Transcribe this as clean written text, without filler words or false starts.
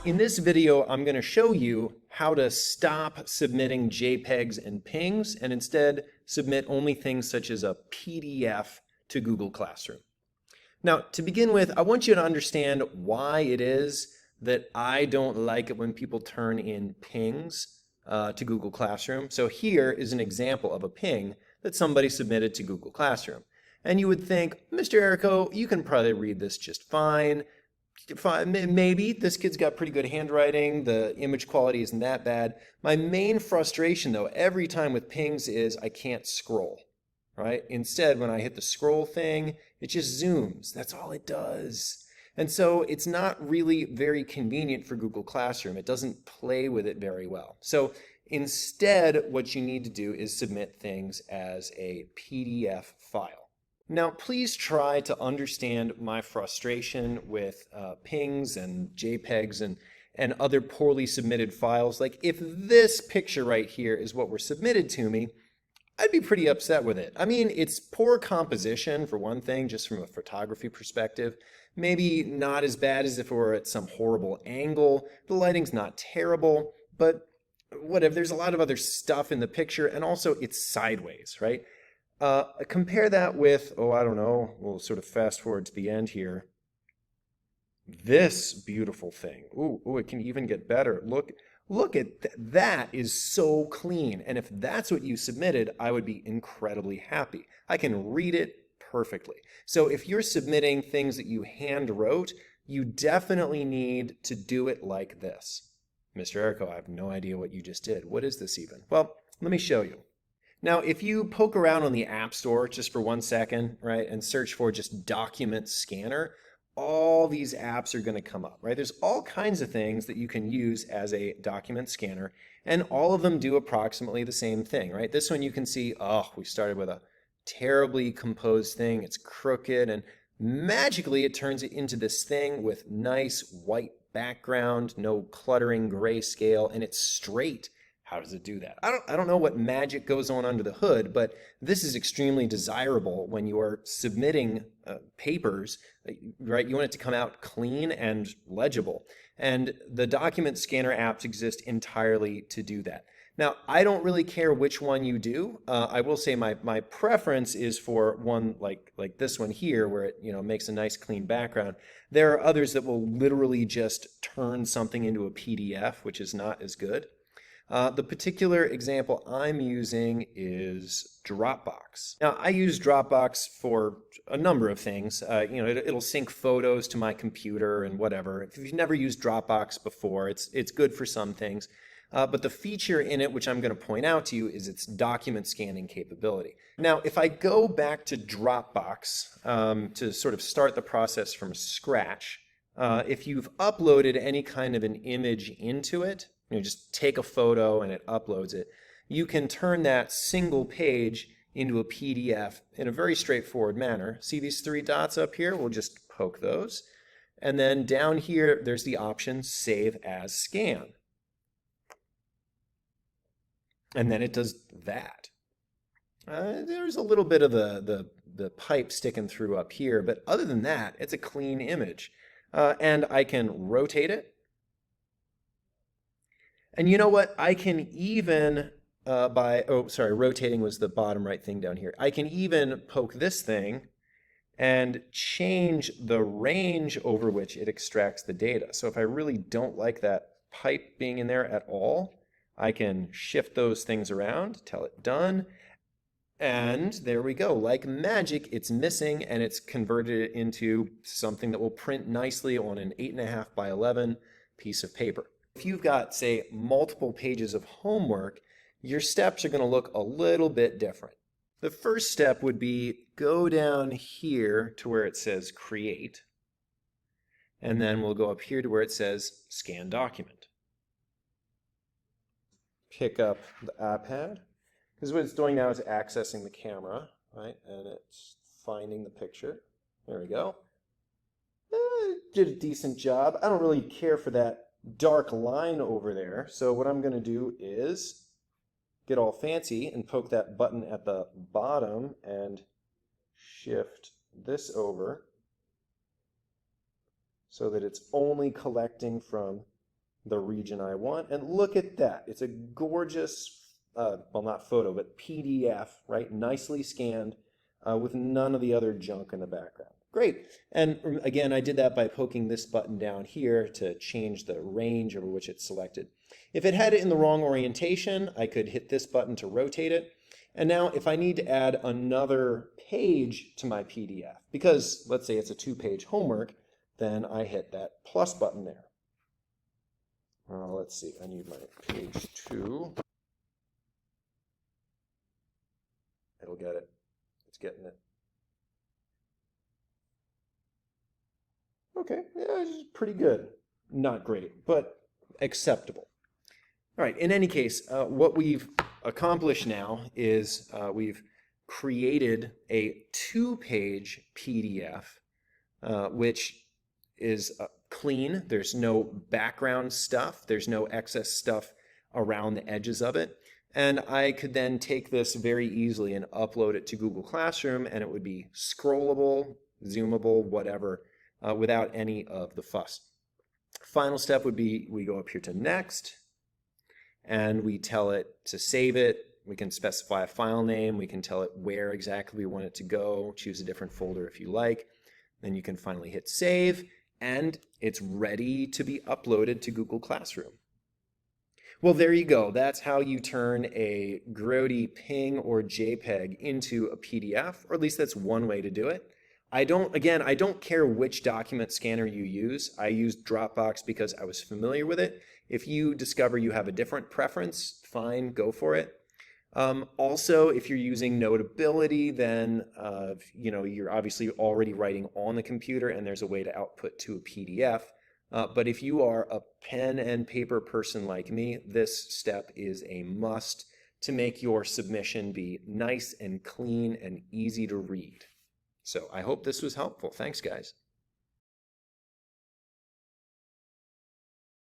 In this video, I'm going to show you how to stop submitting JPEGs and PNGs and instead submit only things such as a PDF to Google Classroom. Now, to begin with, I want you to understand why it is that I don't like it when people turn in PNGs to Google Classroom. So here is an example of a PNG that somebody submitted to Google Classroom. And you would think, Mr. Erico, you can probably read this just fine. Maybe this kid's got pretty good handwriting, the image quality isn't that bad. My main frustration though, every time with PNGs is I can't scroll, right? Instead, when I hit the scroll thing, it just zooms. That's all it does. And so it's not really very convenient for Google Classroom. It doesn't play with it very well. So instead, what you need to do is submit things as a PDF file. Now, please try to understand my frustration with PNGs and JPEGs and other poorly submitted files. Like if this picture right here is what were submitted to me, I'd be pretty upset with it. I mean, it's poor composition for one thing, just from a photography perspective. Maybe not as bad as if it were at some horrible angle. The lighting's not terrible, but whatever. There's a lot of other stuff in the picture, and also it's sideways, right? Compare that with, I don't know, we'll sort of fast forward to the end here. This beautiful thing. Ooh, it can even get better. Look at that is so clean. And if that's what you submitted, I would be incredibly happy. I can read it perfectly. So if you're submitting things that you hand wrote, you definitely need to do it like this. Mr. Erico, I have no idea what you just did. What is this even? Well, let me show you. Now, if you poke around on the App Store just for 1 second, right, and search for just document scanner, all these apps are going to come up, right? There's all kinds of things that you can use as a document scanner, and all of them do approximately the same thing, right? This one you can see, we started with a terribly composed thing. It's crooked, and magically it turns it into this thing with nice white background, no cluttering grayscale, and it's straight. How does it do that? I don't know what magic goes on under the hood, but this is extremely desirable when you are submitting papers, right? You want it to come out clean and legible. And the document scanner apps exist entirely to do that. Now, I don't really care which one you do. I will say my preference is for one like this one here, where it makes a nice clean background. There are others that will literally just turn something into a PDF, which is not as good. The particular example I'm using is Dropbox. Now, I use Dropbox for a number of things. It'll sync photos to my computer and whatever. If you've never used Dropbox before, it's good for some things. But the feature in it, which I'm going to point out to you, is its document scanning capability. Now, if I go back to Dropbox to sort of start the process from scratch, if you've uploaded any kind of an image into it, just take a photo and it uploads it, you can turn that single page into a PDF in a very straightforward manner. See these 3 dots up here? We'll just poke those. And then down here, there's the option Save as Scan. And then it does that. There's a little bit of the pipe sticking through up here, but other than that, it's a clean image. And I can rotate it. And you know what? I can even, rotating was the bottom right thing down here. I can even poke this thing and change the range over which it extracts the data. So if I really don't like that pipe being in there at all, I can shift those things around, tell it done, and there we go. Like magic, it's missing and it's converted it into something that will print nicely on an 8.5 by 11 piece of paper. If you've got, say, multiple pages of homework, your steps are going to look a little bit different. The first step would be go down here to where it says Create, and then we'll go up here to where it says Scan Document. Pick up the iPad, because what it's doing now is accessing the camera, right? And it's finding the picture. There we go. Did a decent job. I don't really care for that dark line over there. So what I'm going to do is get all fancy and poke that button at the bottom and shift this over so that it's only collecting from the region I want, and look at that. It's a gorgeous, well, not photo, but PDF, right? Nicely scanned with none of the other junk in the background. Great. And again, I did that by poking this button down here to change the range over which it's selected. If it had it in the wrong orientation, I could hit this button to rotate it. And now if I need to add another page to my PDF, because let's say it's a 2-page homework, then I hit that plus button there. Let's see, I need my page 2. It'll get it. It's getting it. Okay, yeah, it's pretty good. Not great, but acceptable. All right, in any case, what we've accomplished now is we've created a 2-page PDF, which is clean. There's no background stuff. There's no excess stuff around the edges of it. And I could then take this very easily and upload it to Google Classroom, and it would be scrollable, zoomable, whatever, without any of the fuss. Final step would be we go up here to Next, and we tell it to save it. We can specify a file name. We can tell it where exactly we want it to go. Choose a different folder if you like. Then you can finally hit Save, and it's ready to be uploaded to Google Classroom. Well, there you go. That's how you turn a grody PNG or JPEG into a PDF, or at least that's one way to do it. I don't care which document scanner you use. I used Dropbox because I was familiar with it. If you discover you have a different preference, fine, go for it. Also, if you're using Notability, then you're obviously already writing on the computer, and there's a way to output to a PDF. But if you are a pen and paper person like me, this step is a must to make your submission be nice and clean and easy to read. So I hope this was helpful. Thanks, guys.